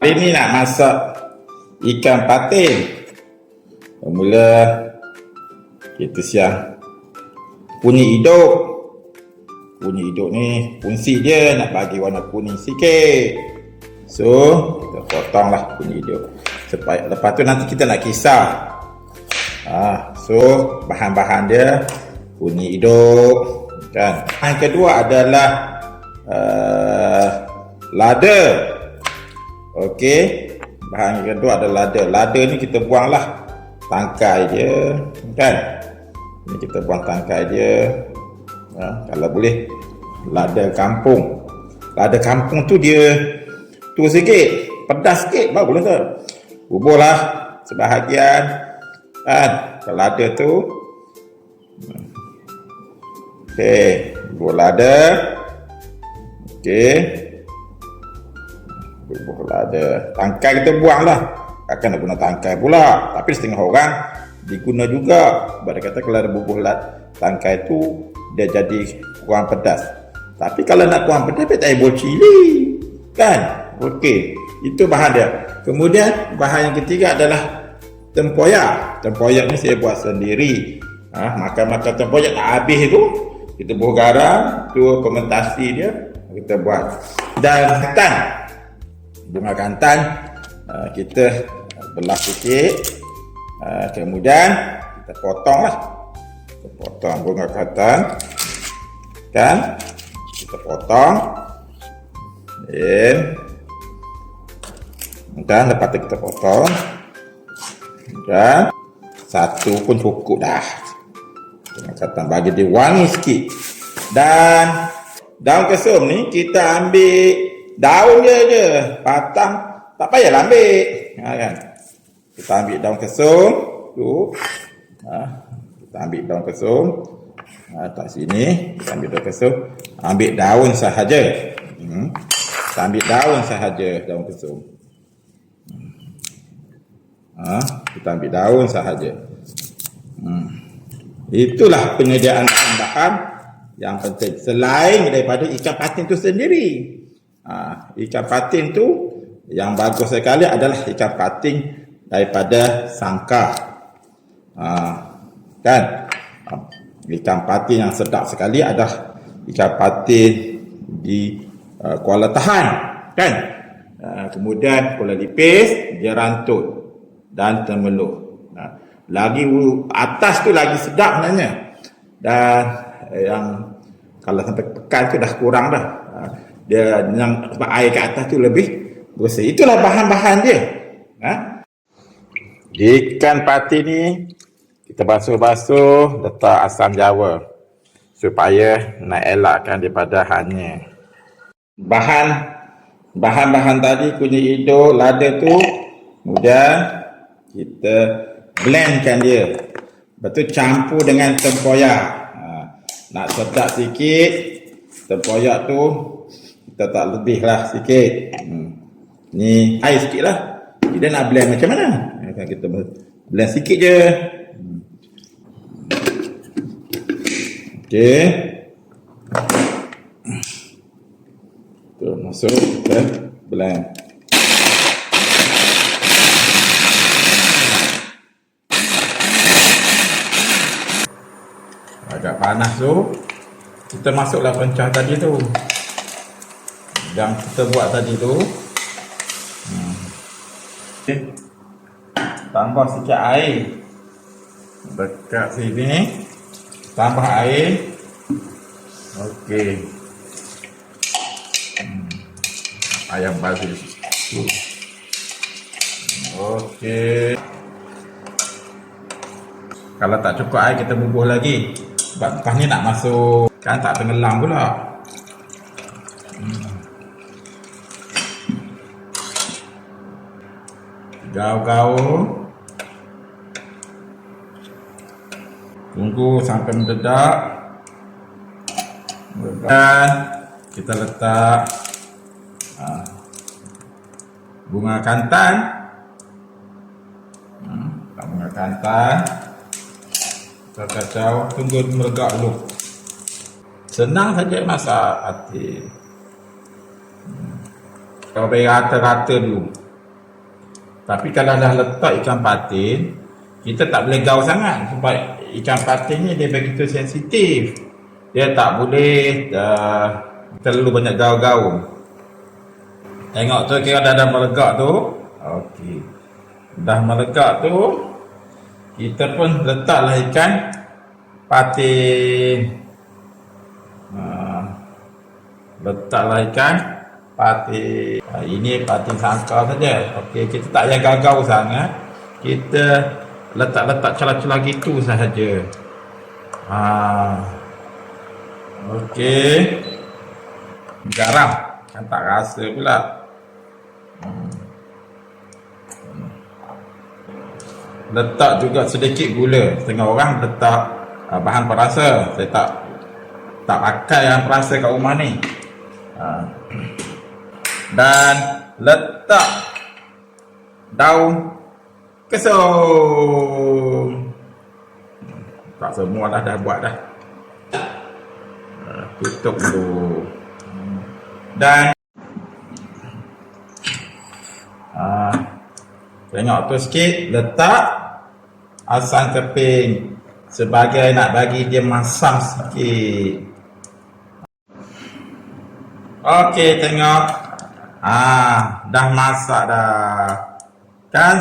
Hari ni nak masak ikan patin. Mula kita siap kunyit hidup. Kunyit hidup ni fungsi dia nak bagi warna kuning sikit. So, kita potonglah kunyit hidup. Supaya lepas tu nanti kita nak kisar. So bahan-bahan dia kunyit hidup kan. Yang kedua adalah lada. Okey, bahan yang kedua adalah lada. Lada ni kita buanglah tangkai dia kan. Ni kita buang tangkai dia. Kalau boleh lada kampung. Lada kampung tu dia tu sikit, pedas sikit, baguslah tu. Bubuhlah sebahagian kan. Kalau lada tu okey, bubuh lada. Okey, bubuh lada. Tangkai kita buanglah. Takkan nak guna tangkai pula. Tapi setengah orang diguna juga. Sebab dia kata kalau ada bubuh tangkai tu dia jadi kurang pedas. Tapi kalau nak kurang pedas, tak payah cili kan. Okey, itu bahan dia. Kemudian bahan yang ketiga adalah tempoyak. Tempoyak ni saya buat sendiri. Makan-makan tempoyak tak habis tu, kita bubuh garam, tu fermentasi dia kita buat. Dan ketan, bunga ketan kita belah sikit. Kemudian kita potonglah. Kita potong bunga ketan kan, kita potong dan lepas tu kita potong dan satu pun cukup dah. Bunga ketan bagi dia wangi sikit. Dan daun kesum ni kita ambil daun dia je, batang tak payahlah ambil kan. Kita ambil daun kesum tu. Kita ambil daun kesum. Tak sini kita ambil daun kesum. Ambil daun sahaja. Kita ambil daun sahaja, daun kesum. Kita ambil daun sahaja. Itulah penyediaan bahan yang penting. Selain daripada ikan patin tu sendiri. Ikan patin tu yang bagus sekali adalah ikan patin daripada sangkar. Kan? Ikan patin yang sedap sekali adalah ikan patin di Kuala Tahan kan. Kemudian Kuala Lipis, Jerantut dan Temeluk. Lagi atas tu lagi sedap sebenarnya. Dan yang kalau sampai pekan tu dah kurang dah. Dia yang sebab air kat atas tu lebih bersih. Itulah bahan-bahan dia. Ikan patin ni kita basuh-basuh, letak asam jawa supaya nak elakkan daripada hanya. Bahan-bahan tadi kunyit hidup, lada tu, kemudian kita blendkan dia. Lepas tu campur dengan tempoyak. Nak sedap sikit, tempoyak tu kita tak lebih lah sikit. Ni air sikit lah. Kita nak blend macam mana? Kita blend sikit je. Okey. Tu masuk, kita blend. Agak panas tu, kita masuklah pencah tadi tu. Yang kita buat tadi tu. Okay. Tambah sikit air. Dekat sini. Tambah air. Okey. Ayam basil. Okey. Kalau tak cukup air kita bubuh lagi. Sebab lepas ni nak masuk kan tak tenggelam pula. Gaul-gaul. Tunggu sampai mendedak. Dan kita letak bunga kantan. Bunga kantan. Kita kacau, tunggu meregak dulu. Senang saja masak hati. Kalau bagi rata-rata dulu. Tapi kalau dah letak ikan patin, kita tak boleh gaul sangat sebab ikan patin ni dia begitu sensitif. Dia tak boleh terlalu banyak gaul-gaul. Tengok tu, kira dah melegak tu. Okey. Dah melegak tu, kita pun letaklah ikan patin. Letaklah ikan patin. Ini patin sangkar saja. Okey, kita tak payah gaul-gaul sangat. Kita letak-letak celah-celah gitu sahaja. Okey. Garam. Kan tak rasa pula. Letak juga sedikit gula. Setengah orang letak bahan perasa. Saya tak pakai yang perasa kat rumah ni. Dan letak daun kesum. Tak semua dah buat dah. Tutup dulu. Dan tengok tu sikit, letak asam keping sebagai nak bagi dia masam sikit. Okey, tengok. Dah masak dah. Kan